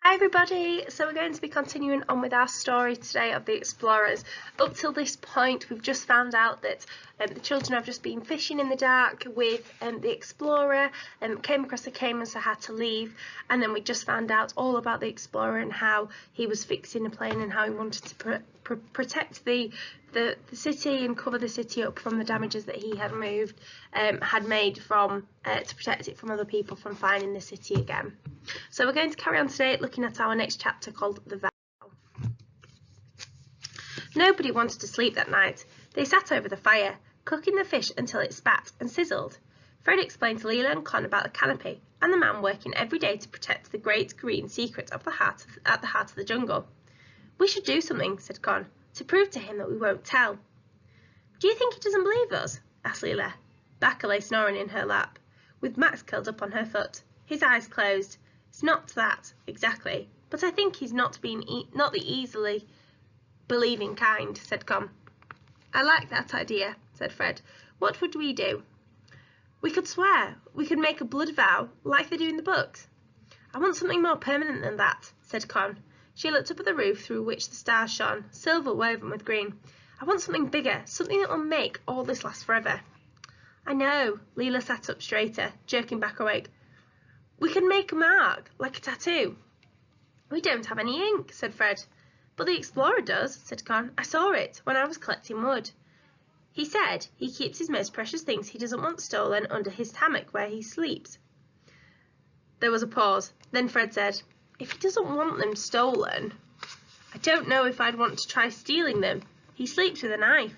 Hi everybody, so we're going to be continuing on with our story today of the explorers. Up till this point we've just found out that the children have just been fishing in the dark with the explorer and came across the caiman, so had to leave, and then we just found out all about the explorer and how he was fixing a plane and how he wanted to protect the city and cover the city up from the damages that he had made from to protect it from other people from finding the city again. So we're going to carry on today looking at our next chapter called The Vow. Nobody wanted to sleep that night. They sat over the fire, cooking the fish until it spat and sizzled. Fred explained to Leela and Con about the canopy and the man working every day to protect the great green secret of at the heart of the jungle. "We should do something," said Con, "to prove to him that we won't tell." "Do you think he doesn't believe us?" asked Leela. Baka lay snoring in her lap, with Max curled up on her foot, his eyes closed. "It's not that, exactly, but I think he's not the easily believing kind," said Con. "I like that idea," said Fred. "What would we do?" "We could swear. We could make a blood vow, like they do in the books." "I want something more permanent than that," said Con. She looked up at the roof through which the stars shone, silver woven with green. "I want something bigger, something that will make all this last forever." "I know." Leela sat up straighter, jerking back awake. "We could make a mark, like a tattoo." "We don't have any ink," said Fred. "But the explorer does," said Con. "I saw it when I was collecting wood. He said he keeps his most precious things he doesn't want stolen under his hammock where he sleeps." There was a pause. Then Fred said, "If he doesn't want them stolen, I don't know if I'd want to try stealing them. He sleeps with a knife."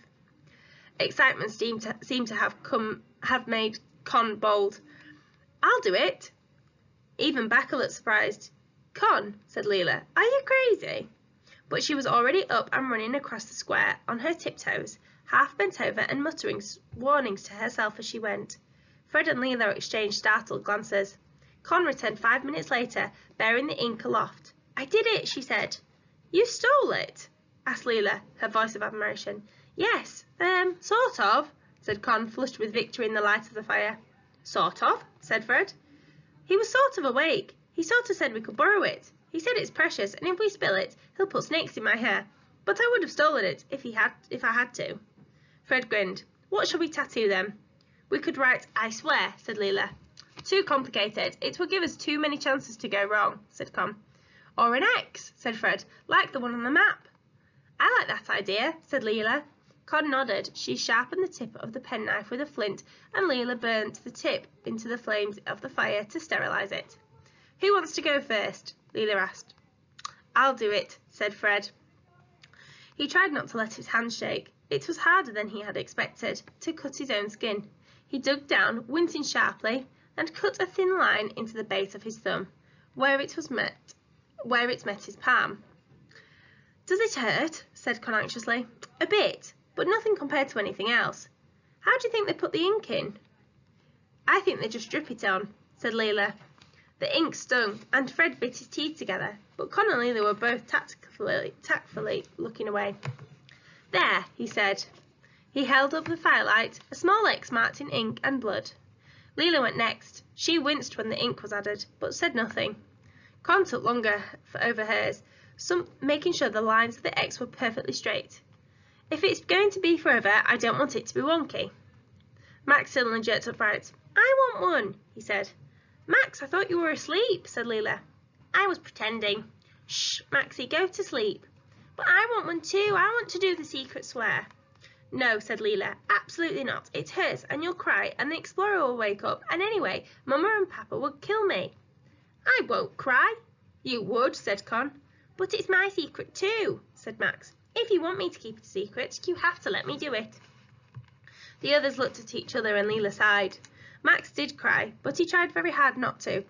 Excitement seemed to have made Con bold. "I'll do it." Even Baka looked surprised. "Con," said Leela, "are you crazy?" But she was already up and running across the square on her tiptoes, half bent over and muttering warnings to herself as she went. Fred and Leela exchanged startled glances. Con returned 5 minutes later, bearing the ink aloft. "I did it," she said. "You stole it?" asked Leela, her voice of admiration. "Yes, sort of," said Con, flushed with victory in the light of the fire. "Sort of?" said Fred. "He was sort of awake. He sort of said we could borrow it. He said it's precious, and if we spill it, he'll put snakes in my hair. But I would have stolen it if I had to." Fred grinned. "What shall we tattoo them?" "We could write 'I swear,'" said Leela. "Too complicated. It would give us too many chances to go wrong," said Con. "Or an X," said Fred, "like the one on the map." "I like that idea," said Leela. Con nodded. She sharpened the tip of the penknife with a flint, and Leela burnt the tip into the flames of the fire to sterilize it. "Who wants to go first?" Leela asked. "I'll do it," said Fred. He tried not to let his hands shake. It was harder than he had expected to cut his own skin. He dug down, wincing sharply, and cut a thin line into the base of his thumb, where it met his palm. "Does it hurt?" said Con anxiously. "A bit, but nothing compared to anything else. How do you think they put the ink in?" "I think they just drip it on," said Leela. The ink stung, and Fred bit his teeth together, but Con and Leela were both tactfully looking away. "There," he said. He held up the firelight, a small X marked in ink and blood. Leela went next. She winced when the ink was added, but said nothing. Con took longer over hers, making sure the lines of the X were perfectly straight. "If it's going to be forever, I don't want it to be wonky." Max suddenly jerked upright. "I want one," he said. "Max, I thought you were asleep," said Leela. "I was pretending." "Shh, Maxie, go to sleep." "But I want one too. I want to do the secret swear." "No," said Leela, "absolutely not. It hurts, and you'll cry, and the explorer will wake up, and anyway, Mama and Papa would kill me." "I won't cry." "You would," said Con. "But it's my secret too," said Max. "If you want me to keep it a secret, you have to let me do it." The others looked at each other, and Leela sighed. Max did cry, but he tried very hard not to.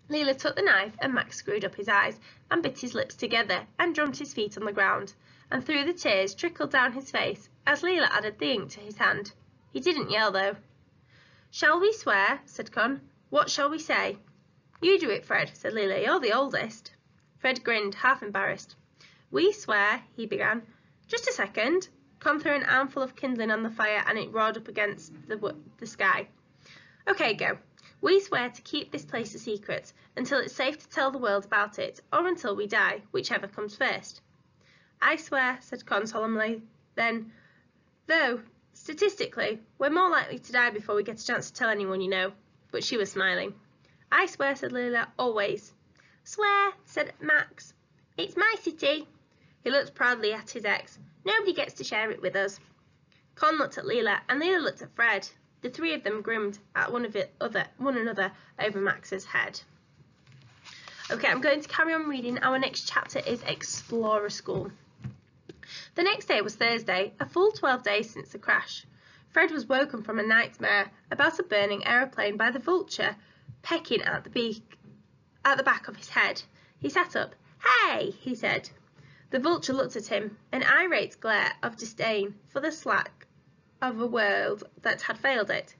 Leela took the knife, and Max screwed up his eyes, and bit his lips together, and drummed his feet on the ground, and through the tears trickled down his face, as Leela added the ink to his hand. He didn't yell, though. "Shall we swear?" said Con. "What shall we say?" "You do it, Fred," said Leela. "You're the oldest." Fred grinned, half embarrassed. "We swear," he began. "Just a second." Con threw an armful of kindling on the fire, and it roared up against the sky. "Okay, go. We swear to keep this place a secret until it's safe to tell the world about it, or until we die, whichever comes first." "I swear," said Con solemnly. Then, "Though, statistically, we're more likely to die before we get a chance to tell anyone, you know." But she was smiling. "I swear," said Leila, "always." "Swear," said Max. "It's my city." He looked proudly at his ex. "Nobody gets to share it with us." Con looked at Leila, and Leila looked at Fred. The three of them grinned at one another over Max's head. Okay, I'm going to carry on reading. Our next chapter is Explorer School. The next day was Thursday, a full 12 days since the crash. Fred was woken from a nightmare about a burning aeroplane by the vulture pecking at the back of his head. He sat up. "Hey," he said. The vulture looked at him, an irate glare of disdain for the slack of a world that had failed it.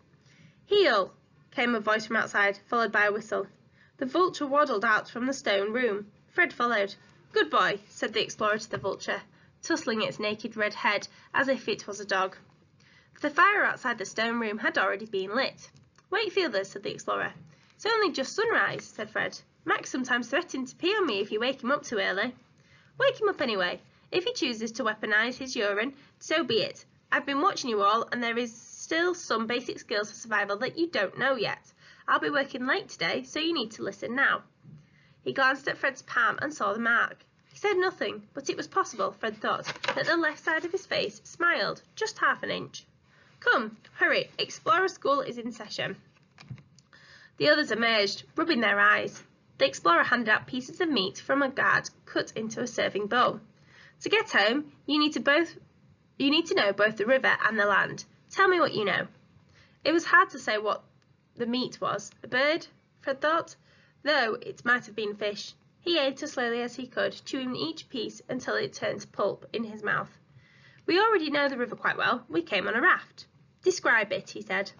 "Heel," came a voice from outside, followed by a whistle. The vulture waddled out from the stone room. Fred followed. "Good boy," said the explorer to the vulture, tussling its naked red head as if it was a dog. The fire outside the stone room had already been lit. "Wake the others," said the explorer. "It's only just sunrise," said Fred. "Max sometimes threatens to pee on me if you wake him up too early." "Wake him up anyway. If he chooses to weaponize his urine, so be it. I've been watching you all, and there is still some basic skills for survival that you don't know yet. I'll be working late today, so you need to listen now." He glanced at Fred's palm and saw the mark. He said nothing, but it was possible, Fred thought, that the left side of his face smiled just half an inch. "Come, hurry, Explorer School is in session." The others emerged, rubbing their eyes. The explorer handed out pieces of meat from a guard cut into a serving bowl. "To get home, you need to know both the river and the land. Tell me what you know." It was hard to say what the meat was. A bird, Fred thought, though it might have been fish. He ate as slowly as he could, chewing each piece until it turned to pulp in his mouth. "We already know the river quite well. We came on a raft." "Describe it," he said.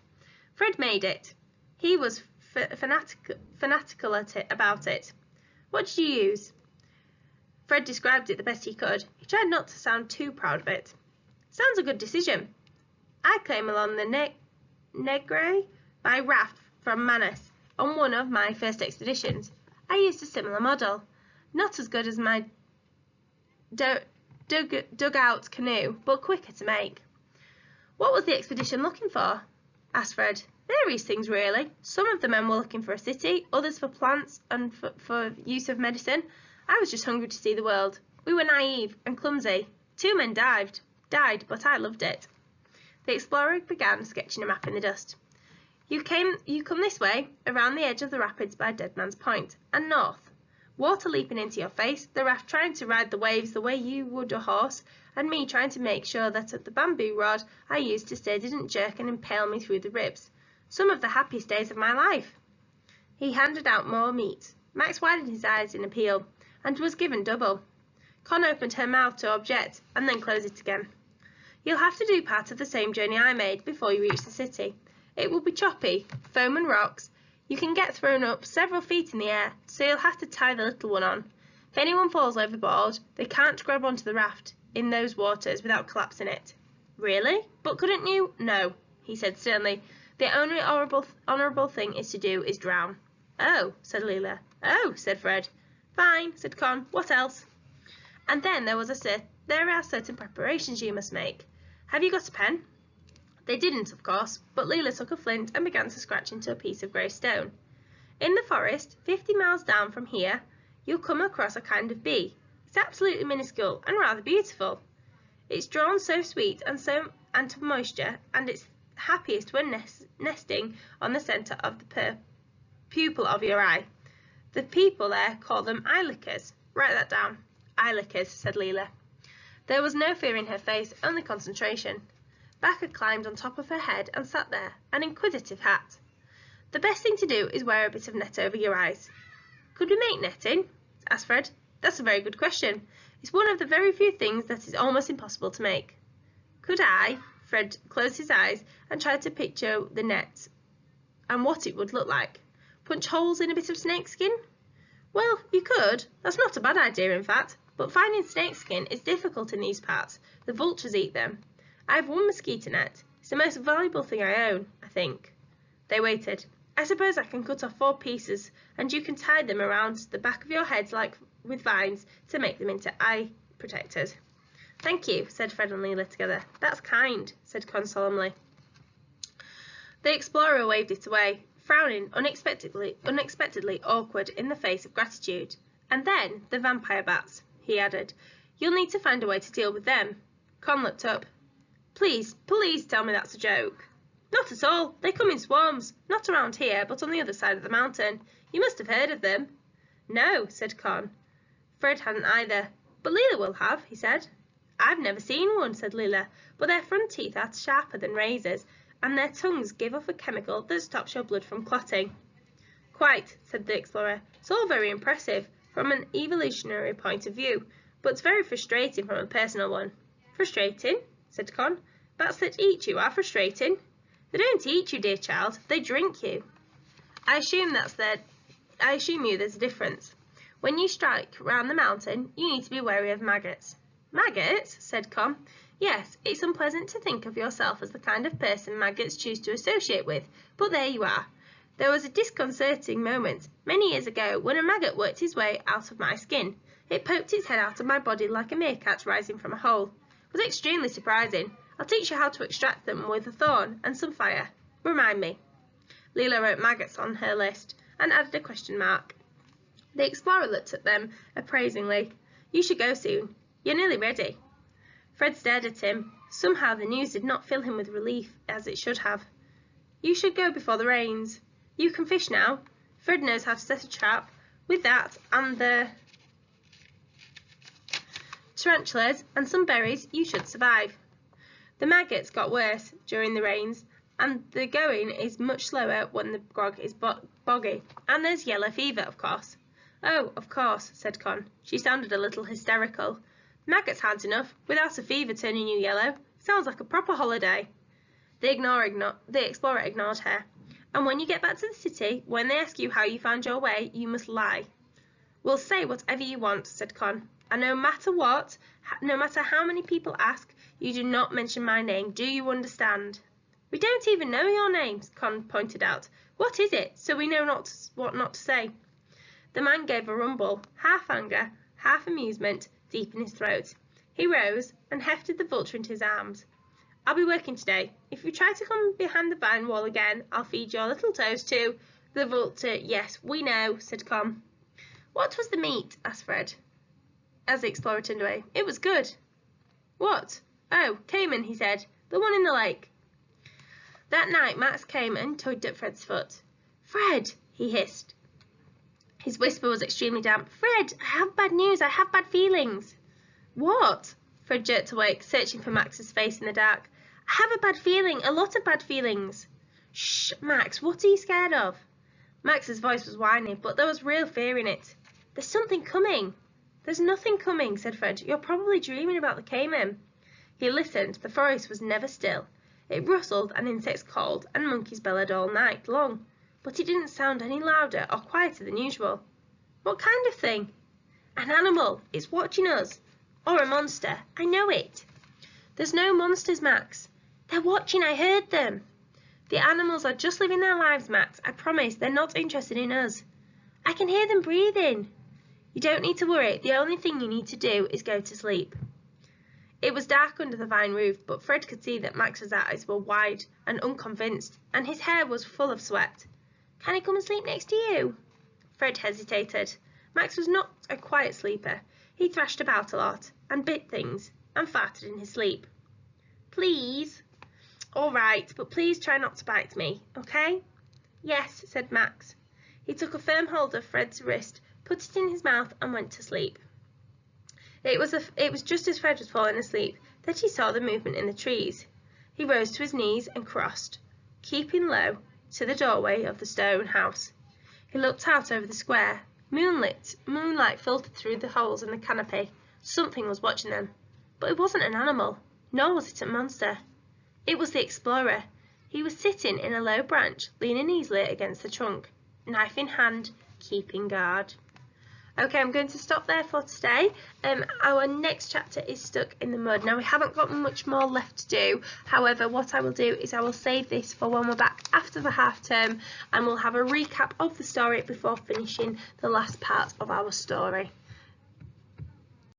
Fred made it. He was fanatical about it. "What did you use?" Fred described it the best he could. He tried not to sound too proud of it. "Sounds a good decision. I came along the Negre by raft from Manus on one of my first expeditions. I used a similar model. Not as good as my dugout canoe, but quicker to make." "What was the expedition looking for?" asked Fred. "Various things, really. Some of the men were looking for a city, others for plants and for use of medicine. I was just hungry to see the world. We were naive and clumsy. 2 men died, but I loved it." The explorer began sketching a map in the dust. You come this way, around the edge of the rapids by Dead Man's Point, and north. Water leaping into your face, the raft trying to ride the waves the way you would a horse, and me trying to make sure that the bamboo rod I used to steer didn't jerk and impale me through the ribs. Some of the happiest days of my life." He handed out more meat. Max widened his eyes in appeal, and was given double. Con opened her mouth to object, and then closed it again. "You'll have to do part of the same journey I made before you reach the city. It will be choppy, foam and rocks. You can get thrown up several feet in the air, so you'll have to tie the little one on. If anyone falls overboard, they can't grab onto the raft in those waters without collapsing it." "Really? But couldn't you—" "No," he said sternly. "The only honourable thing is to do is drown." "Oh," said Leila. "Oh," said Fred. "Fine," said Con. "What else?" "And then there are certain preparations you must make. Have you got a pen?" They didn't, of course, but Leila took a flint and began to scratch into a piece of grey stone. "In the forest, 50 miles down from here, you'll come across a kind of bee. It's absolutely minuscule and rather beautiful. It's drawn so sweet and to moisture, and it's happiest when nesting on the centre of the pupil of your eye. The people there call them eye lickers. Write that down." "Eye lickers," said Leila. There was no fear in her face, only concentration. Bacca climbed on top of her head and sat there, an inquisitive hat. "The best thing to do is wear a bit of net over your eyes." "Could we make netting?" asked Fred. "That's a very good question. It's one of the very few things that is almost impossible to make." "Could I?" Fred closed his eyes and tried to picture the net and what it would look like. "Punch holes in a bit of snakeskin?" "Well, you could. That's not a bad idea, in fact. But finding snakeskin is difficult in these parts. The vultures eat them. I have one mosquito net. It's the most valuable thing I own, I think." They waited. I suppose I can cut off 4 pieces, and you can tie them around the back of your heads like with vines to make them into eye protectors." "Thank you," said Fred and Leela together. "That's kind," said Con solemnly. The explorer waved it away, frowning unexpectedly awkward in the face of gratitude. "And then the vampire bats," he added. "You'll need to find a way to deal with them." Con looked up. Please tell me that's a joke." "Not at all. They come in swarms. Not around here, but on the other side of the mountain. You must have heard of them." "No," said Con. Fred hadn't either. "But Leela will have," he said. "I've never seen one," said Leela, "but their front teeth are sharper than razors, and their tongues give off a chemical that stops your blood from clotting." "Quite," said the explorer. "It's all very impressive from an evolutionary point of view, but it's very frustrating from a personal one." "Frustrating?" said Con. "Bats that eat you are frustrating." "They don't eat you, dear child, they drink you." I assume there's a difference. When you strike round the mountain, you need to be wary of maggots." "Maggots?" said Con. "Yes, it's unpleasant to think of yourself as the kind of person maggots choose to associate with, but there you are. There was a disconcerting moment many years ago when a maggot worked his way out of my skin. It poked its head out of my body like a meerkat rising from a hole. It was extremely surprising. I'll teach you how to extract them with a thorn and some fire. Remind me." Leela wrote maggots on her list and added a question mark. The explorer looked at them appraisingly. "You should go soon. You're nearly ready." Fred stared at him. Somehow the news did not fill him with relief, as it should have. "You should go before the rains. You can fish now. Fred knows how to set a trap. With that and the tarantulas and some berries, you should survive. The maggots got worse during the rains, and the going is much slower when the grog is boggy. And there's yellow fever, of course." "Oh, of course," said Con. She sounded a little hysterical. "Maggots hard enough, without a fever turning you yellow. Sounds like a proper holiday." The explorer ignored her. "And when you get back to the city, when they ask you how you found your way, you must lie." "We'll say whatever you want," said Con. "And no matter how many people ask, you do not mention my name. Do you understand?" "We don't even know your names," Con pointed out. "What is it, so we know what not to say?" The man gave a rumble, half anger, half amusement, deep in his throat. He rose and hefted the vulture into his arms. "I'll be working today. If you try to come behind the vine wall again, I'll feed your little toes too." The vulture, "Yes, we know," said Con. "What was the meat?" asked Fred, as the explorer turned away. "It was good." "What?" "Oh, caiman," he said. "The one in the lake." That night Max came and tugged at Fred's foot. "Fred!" he hissed. His whisper was extremely damp. "Fred, I have bad news. I have bad feelings." "What?" Fred jerked awake, searching for Max's face in the dark. "I have a bad feeling. A lot of bad feelings." "Shh, Max. What are you scared of?" Max's voice was whiny, but there was real fear in it. "There's something coming." "There's nothing coming," said Fred. "You're probably dreaming about the caiman." He listened. The forest was never still. It rustled and insects called and monkeys bellowed all night long, but it didn't sound any louder or quieter than usual. "What kind of thing?" "An animal. It's watching us." "Or a monster. I know it." "There's no monsters, Max." "They're watching. I heard them." "The animals are just living their lives, Max. I promise they're not interested in us." "I can hear them breathing." "You don't need to worry. The only thing you need to do is go to sleep." It was dark under the vine roof, but Fred could see that Max's eyes were wide and unconvinced, and his hair was full of sweat. "Can I come and sleep next to you?" Fred hesitated. Max was not a quiet sleeper. He thrashed about a lot, and bit things, and farted in his sleep. "Please." "All right, but please try not to bite me, okay?" "Yes," said Max. He took a firm hold of Fred's wrist, put it in his mouth, and went to sleep. It was just as Fred was falling asleep that he saw the movement in the trees. He rose to his knees and crossed, keeping low, to the doorway of the stone house. He looked out over the square. Moonlight filtered through the holes in the canopy. Something was watching them. But it wasn't an animal, nor was it a monster. It was the explorer. He was sitting in a low branch, leaning easily against the trunk, knife in hand, keeping guard. Okay, I'm going to stop there for today. Our next chapter is Stuck in the Mud. Now, we haven't got much more left to do. However, what I will do is I will save this for when we're back after the half term, and we'll have a recap of the story before finishing the last part of our story.